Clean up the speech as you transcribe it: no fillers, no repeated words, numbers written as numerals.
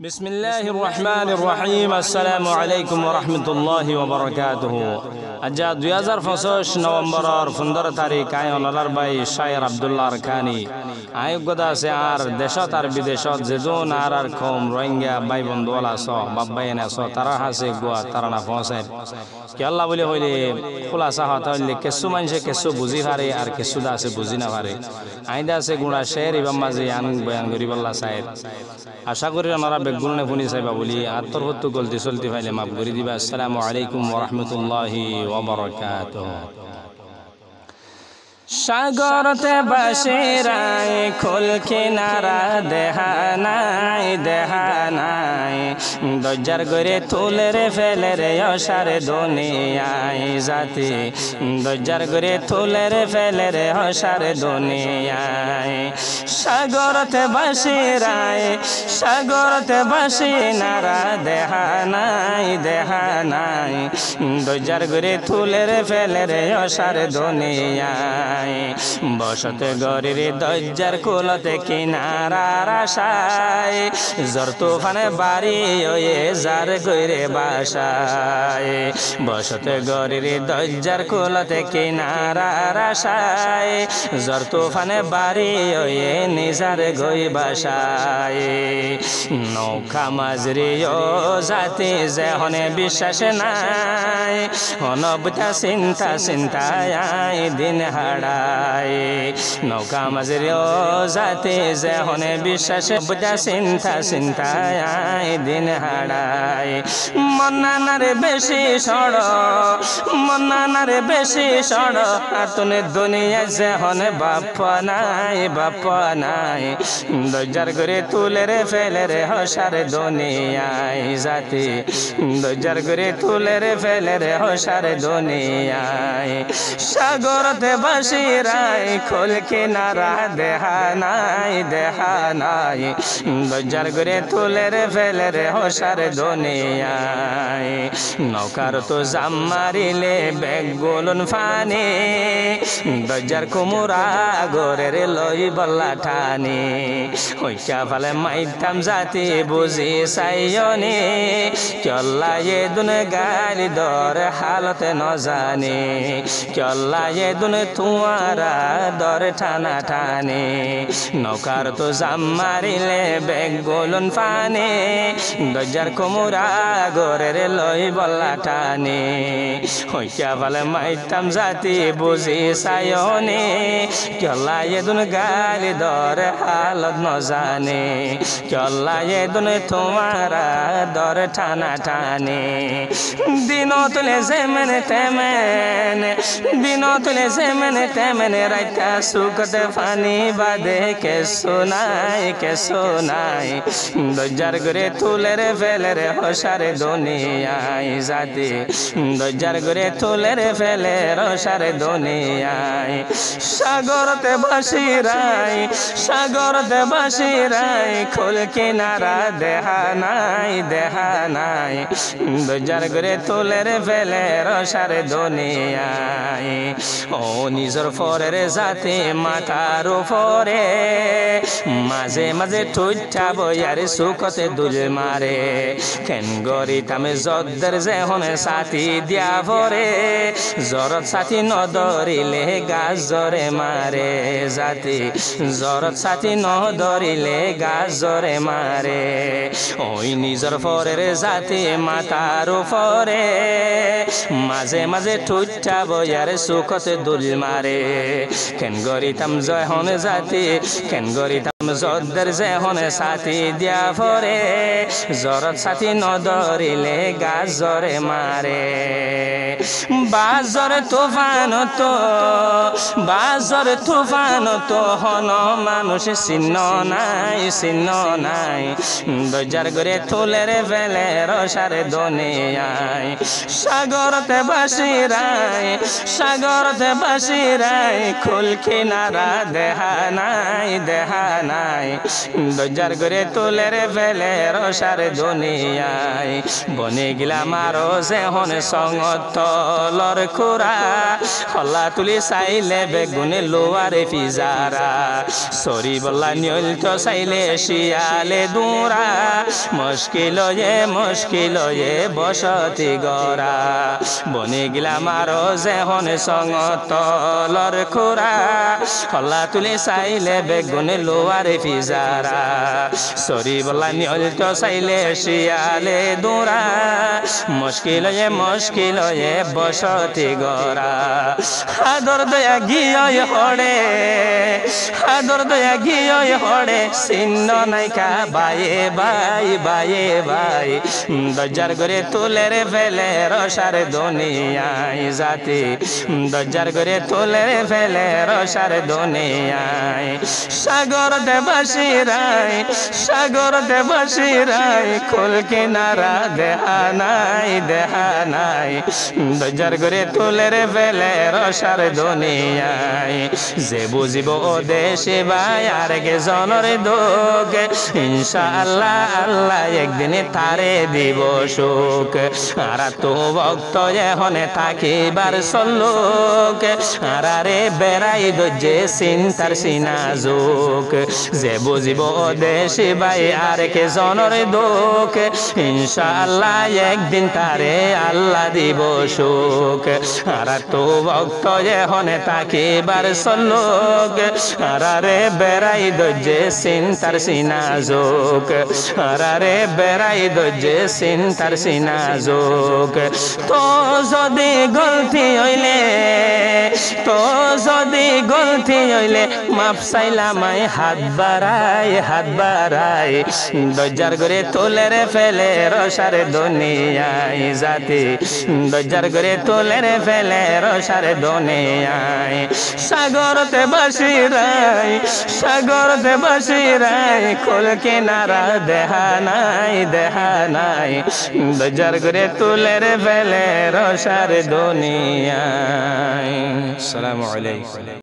বিসমিল্লাহির রহমানির রহিম। আসসালামু আলাইকুম ওয়া রাহমাতুল্লাহি ওয়া বারাকাতুহু। আজ 2025 নভেম্বরের 15 তারিখ আই অনার ভাই শায়ের আব্দুল্লাহ আরকানি আয়োগ্যতা আছে আর দেশত আর বিদেশত যেজন আর কম রোহিঙ্গা ভাই বন্ধুওয়ালা আস বাব্বাইন আস তারা হাসে গোয়া তারা না পৌঁছায় কি আল্লাহ বলে হইলে খোলাসা হতা হইলে কেসু মানুষে কেসু বুঝি পারে আর কেসু দা আছে বুঝি না পারে আইদা আছে গুণা শের ইবাম মাঝে আন বয়ান করিব আল্লাহ সাহেব। আশা করি ওনারা বেগুনে শুনি চাইবা বলি আত্মরহত্য গলতি চলতি ফাইলে মাফ করে দিবা। আসসালামু আলাইকুম ওয়া রাহমাতুল্লাহি ওয়া বারাকাতুহু। সাগরতে বাসিরাই খোল কিনারা দেহানাই দরজার গরে তুলে রে ফেলে রে অসারে দুনিয়ায় জাতি দরজার গরে তুলে রে ফেলে রে অসারে দুনিয়ায় সাগরতে বাসি নারা দেহানাই দরজার গরে তুলে রে ফেলে রে অসারে দুনিয়ায় বসতে গরির দরজার কুলতে কিনারার আশায় জর তুফানে বাড়ি ওয়ে যার গইরে বাসায় বসতে গরির দরজার কুলতে কিনারার আশায় জর তুফানে বাড়ি ওয়ে নিজার গই বাসায় নৌকা মাজরি ও জাতি যেহনে বিশ্বাস নাই অনবতা চিন্তায় দিন হাড়ায় নৌকা মাঝের জাতি যেহনে বিশ্বাসে বুঝা চিন্তায় দিন হাড়ায় মনানারে বেশি সড় আতুনে দুনিয়া যেহনে বাপ নাই দরজার করে তুলে রে ফেলে রে হসার দুনিয়ায় জাতি দরজার করে তুলে রে ফেলে রে হসার দুনিয়ায় সাগরতে বাসিরাই খোল কিনারা দেহানাই দরজার করে তুলে রে ফেলে রে হসার দুনিয়ায় নৌকার তো জাম মারিলে বেগুলন ফানি দরজার কুমুরা গরে রে লই বল্লা ঠানি হইকা ফালে মাইতাম জাতি বুঝি সাইয়নি চল্লা এ দুন গালি দর হালতে ন জানি চল্লা এ দুন তুয়ারা দর ঠানা ঠানে নৌকার তো জাম মারিলে বেগুলন ফানে দরজার কুমুরা গরে রে লই বল্লা টানে হইয়া বলে মাইতাম জাতি বুঝি সায়নে চল্লা এ দুন গালি দর হালত ন জানে চল্লা এ দুন তোমারা দর ঠানা টানে দিন তুলে তেমনে রাইতা সুখতে ফানি বাদে কে শোনাই দরজার করে তুলে রে ফেলে রে হসারে দুনিয়ায় জাতি দরজার করে তুলে রে ফেলে রসারে দুনিয়ায় সাগরতে বাসিরাই খোল কিনারা দেহানাই দরজার করে তুলে রে ফেলে রসারে দুনিয়ায় ও নিজর ফরের জাতি মাথার উপরে মাঝে মাঝে ঠুইঠা বইয়ারে সুখতে দুলে মারে কেন গরি তামে জদ্দের যেহনে সাথী দিয়া ভরে জরত সাথী নদরিলে গাছ জরে মারে জাতি জরত সাথী নদরিলে গাছ জরে মারে ওই নিজর ফরের জাতি মাথার উপরে মাঝে মাঝে ঠুইঠা বইয়ারে সুখতে দুল মারে কেন গরিতাম জয়হনে জাতি কেন গরিতাম জদ্দের যেহনে সাথী দিয়া ভরে জরত সাথী নদরিলে গাছ জরে মারে বাজর তুফান তো হন মানুষ চিহ্ন নাই দরজার করে তুলে রে ফেলে রসারে দুনিয়ায় সাগরতে বাসিরাই খোল কিনারা দেহানাই নাই দরজার করে তুলে রে ফেলে রসার দুনিয়ায় বনে গেলাম আরো যেহন সঙ্গতলর খুরা হল্লা তুলি চাইলে বেগুনে লোয়ারে ফিজারা সরি বল্লা নিয়ল তো চাইলে শিয়ালে দুরা মুশকিল এ বসতি গড়া বনে গেলাম আরো যেহন সঙ্গতলর খুরা হল্লা তুলি চাইলে বেগুনে লোয়ারে ফিজারা সরি বল্লা নিয়ল তো চাইলে শিয়ালে দুরা মুশকিল এ বসতি গড়া আদর দয়া গিয়ে হড়ে আদর দয়া গিয়ে হড়ে চিহ্ন নাইকা বায়ে বাই দরজার করে তুলে রে ফেলে রসার দুনিয়ায় জাতি দরজার করে তুলে রে ফেলে রসার দুনিয়ায় সাগর দেবাসিরাই খোল কিনারা দেহা নাই দরজার করে তুলে রে ফেলে রসার দুনিয়ায় যে বুঝিব ও দেশে ভাই আর কে জনর দুঃখ ইনশাআল্লাহ আল্লাহ একদিন তারে দিব সুখ আর তো ভক্ত এহনে থাকিবার সল্লুক আরে বেড়াই দজ্জে চিন্তার সিনাজুক যে বুঝিব ও দেশে ভাই আর কে জনর দুঃখ ইনশাআল্লাহ একদিন তারে আল্লাহ দিব সুখ আর তো ভক্ত এহনে থাকিবার সল্লুক আরে বেড়াই দজ্জে চিন্তার সিনাজুক আরে বেড়াই দজ্জে চিন্তার সিনাজুক তো যদি গলতি হইলে মাপ চাইলাম হাত বাড়াই দরজার করে তুলে রে ফেলে রসার দুনিয়ায় জাতি দরজার করে তুলে রে ফেলে রসার দুনিয়ায় সাগরতে বাসিরাই খোল কিনারা দেহা নাই দরজার করে তুলে রে ফেলে রসার দুনিয়ায়। আসসালামু আলাইকুম।